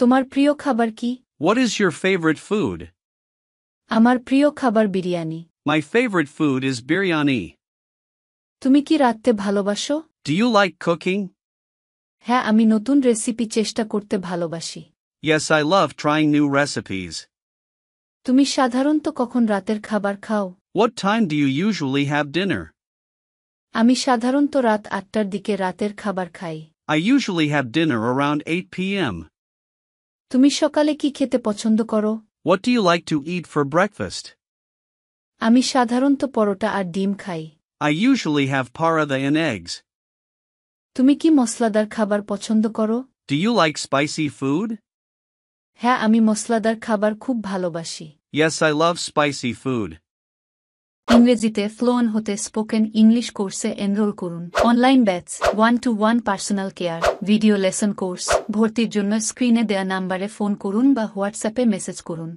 তোমার প্রিয় খাবার কি? What is your favorite food? আমার প্রিয় খাবার biryani. My favorite food is biryani. তুমি কি রাঁধতে ভালোবাসো? Do you like cooking? হ্যাঁ, আমি নতুন রেসিপি চেষ্টা করতে ভালোবাসি। Yes, I love trying new recipes. তুমি সাধারণত কখন রাতের খাবার খাও? What time do you usually have dinner? আমি সাধারণত রাত ৮টার দিকে রাতের খাবার খাই। I usually have dinner around 8 p.m. তুমি সকালে কি খেতে পছন্দ করো? What do you like to eat for breakfast? আমি সাধারণত পরোটা আর ডিম খাই। I usually have paratha and eggs. তুমি কি মসলাদার খাবার পছন্দ করো? Do you like spicy food? হ্যাঁ, আমি মসলাদার খাবার খুব ভালোবাসি। Yes, I love spicy food. ইংরেজিতে ফ্লুয়েন্ট হতে স্পোকেন ইংলিশ কোর্সে এনরোল করুন। Online batch, 1-to-1 personal care, video lesson course. ভর্তির জন্য স্ক্রিনে দেয়া নাম্বারে ফোন করুন বা হোয়াটসঅ্যাপে মেসেজ করুন।